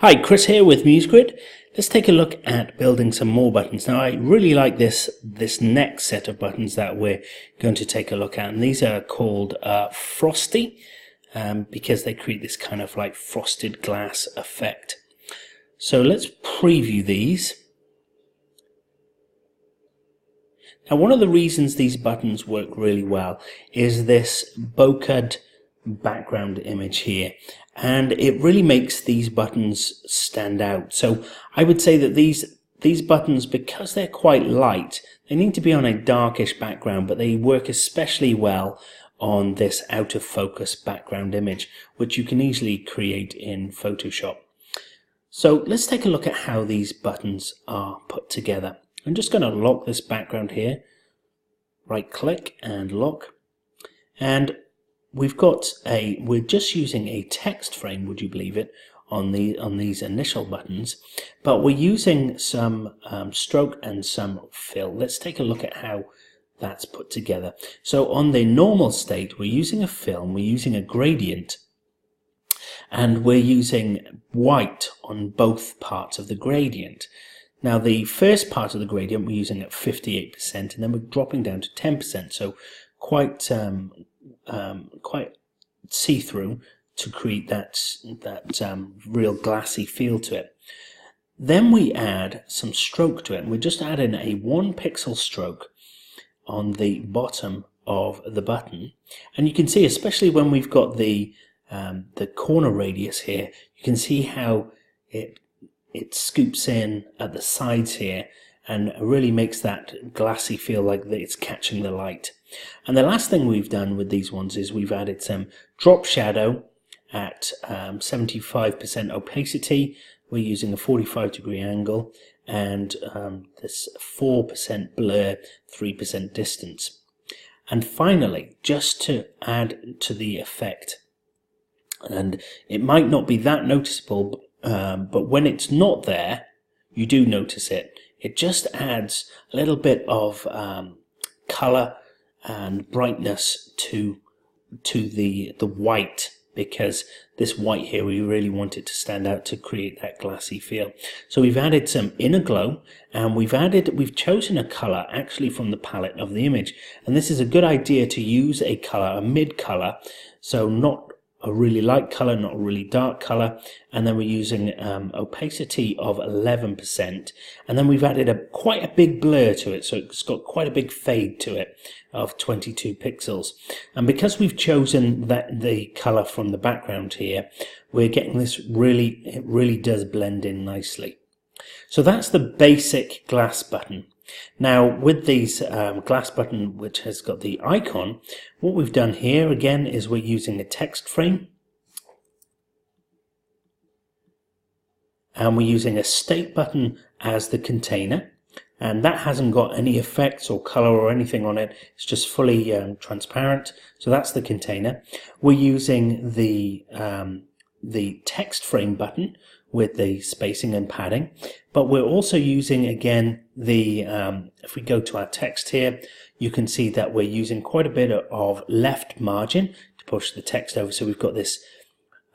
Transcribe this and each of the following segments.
Hi, Chris here with MuseGrid. Let's take a look at building some more buttons. Now I really like this next set of buttons that we're going to take a look at, and these are called Frosty because they create this kind of like frosted glass effect. So let's preview these. Now one of the reasons these buttons work really well is this bokeh background image here, and it really makes these buttons stand out. So I would say that these buttons, because they're quite light, they need to be on a darkish background, but they work especially well on this out of focus background image, which you can easily create in Photoshop. So let's take a look at how these buttons are put together. I'm just going to lock this background here, right click and lock, and we're just using a text frame, would you believe it, on these initial buttons, but we're using some stroke and some fill. Let's take a look at how that's put together. So on the normal state, we're using a fill, we're using a gradient, and we're using white on both parts of the gradient. Now the first part of the gradient we're using at 58%, and then we're dropping down to 10%, so quite see-through to create that real glassy feel to it. Then we add some stroke to it, and we're just adding a 1 pixel stroke on the bottom of the button. And you can see, especially when we've got the corner radius here, you can see how it scoops in at the sides here and really makes that glassy feel like that it's catching the light. And the last thing we've done with these ones is we've added some drop shadow at 75% opacity. We're using a 45-degree angle, and this 4% blur, 3% distance. And finally, just to add to the effect, and it might not be that noticeable, but when it's not there, you do notice it. It just adds a little bit of color and brightness to the white, because this white here, we really want it to stand out to create that glassy feel. So we've added some inner glow, and we've chosen a color actually from the palette of the image, and this is a good idea to use a color, a mid color, so not a really light color, not a really dark color, and then we're using opacity of 11%, and then we've added quite a big blur to it, so it's got quite a big fade to it of 22 pixels. And because we've chosen the color from the background here, we're getting this it really does blend in nicely. So that's the basic glass button. Now with these glass button, which has got the icon, what we've done here again is we're using a text frame, and we're using a state button as the container, and that hasn't got any effects or color or anything on it. It's just fully transparent. So that's the container. We're using the text frame button with the spacing and padding, but we're also using again if we go to our text here, you can see that we're using quite a bit of left margin to push the text over. So we've got this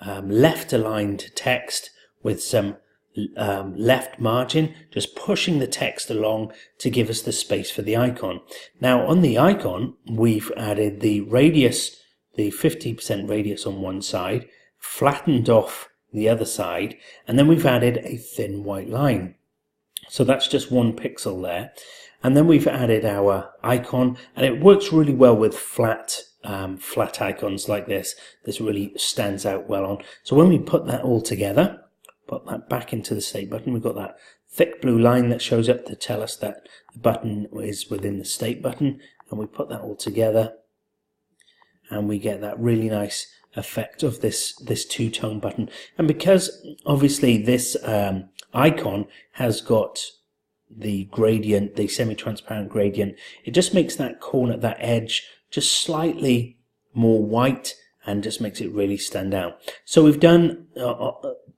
left aligned text with some left margin, just pushing the text along to give us the space for the icon. Now on the icon, we've added the radius, the 50% radius on one side, flattened off the other side, and then we've added a thin white line. So that's just 1 pixel there. And then we've added our icon, and it works really well with flat icons like this. This really stands out well on. So when we put that all together, put that back into the state button, we've got that thick blue line that shows up to tell us that the button is within the state button, and we put that all together, and we get that really nice effect of this two-tone button. And because obviously this icon has got the gradient, the semi-transparent gradient, it just makes that corner, that edge, just slightly more white, and just makes it really stand out. So we've done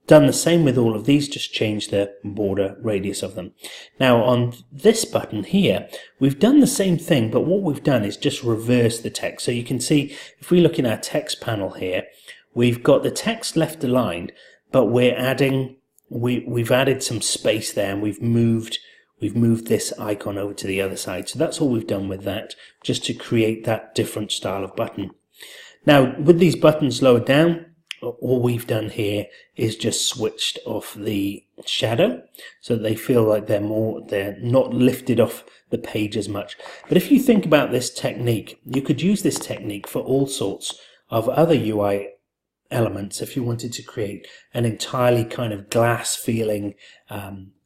the same with all of these, just change the border radius of them. Now on this button here, we've done the same thing, but what we've done is just reverse the text. So you can see, if we look in our text panel here, we've got the text left aligned, but we're adding we've added some space there, and we've moved this icon over to the other side. So that's all we've done with that, just to create that different style of button. Now, with these buttons lower down, all we've done here is just switched off the shadow, so they feel like they're not lifted off the page as much. But if you think about this technique, you could use this technique for all sorts of other UI elements. If you wanted to create an entirely kind of glass feeling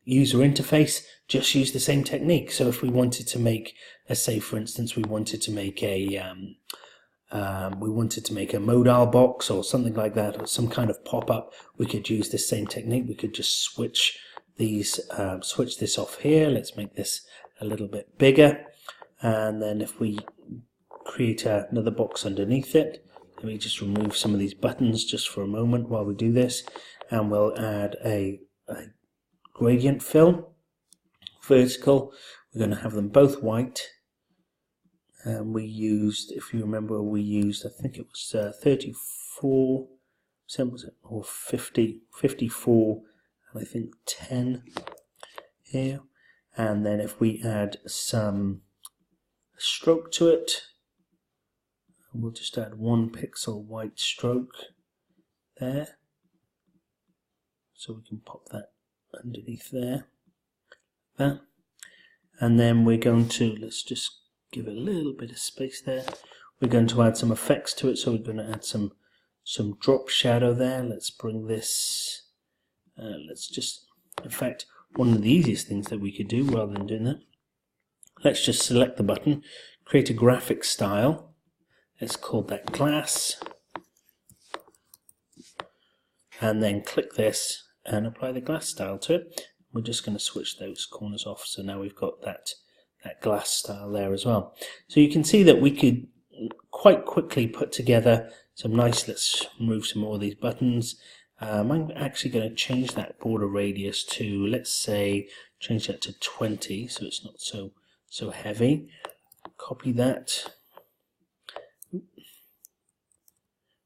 user interface, just use the same technique. So if we wanted to make, let's say for instance, we wanted to make a modal box or something like that, or some kind of pop-up, we could use the same technique. We could just switch this off here. Let's make this a little bit bigger, and then if we create another box underneath it, let me just remove some of these buttons just for a moment while we do this, and we'll add a gradient fill, vertical. We're going to have them both white. And we used, if you remember, I think it was 34%, was it, or 54, and I think 10 here. And then if we add some stroke to it, we'll just add 1 pixel white stroke there, so we can pop that underneath there. And then we're going to, let's just give it a little bit of space there. We're going to add some effects to it, so we're going to add some drop shadow there. Let's bring this, in fact, one of the easiest things that we could do rather than doing that, let's just select the button, create a graphic style. Let's call that glass, and then click this and apply the glass style to it. We're just going to switch those corners off, so now we've got that glass style there as well. So you can see that we could quite quickly put together some nice, let's remove some more of these buttons. I'm actually going to change that border radius to, let's say, change that to 20, so it's not so heavy. Copy that.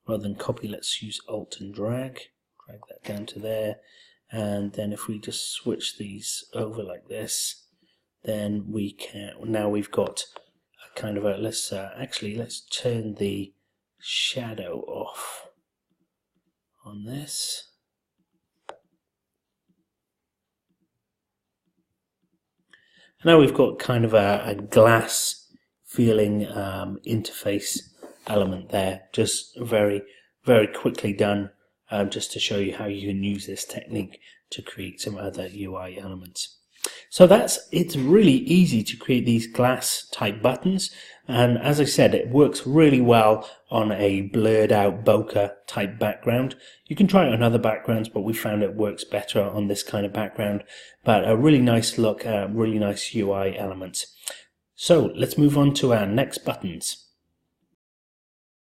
Rather than copy, let's use Alt and drag that down to there. And then if we just switch these over like this, then we can, now we've got a kind of a, let's turn the shadow off on this. Now we've got kind of a glass feeling interface element there, just very, very quickly done, just to show you how you can use this technique to create some other UI elements. So it's really easy to create these glass type buttons, and as I said, it works really well on a blurred out bokeh type background. You can try it on other backgrounds, but we found it works better on this kind of background. But a really nice look, really nice UI elements. So let's move on to our next buttons.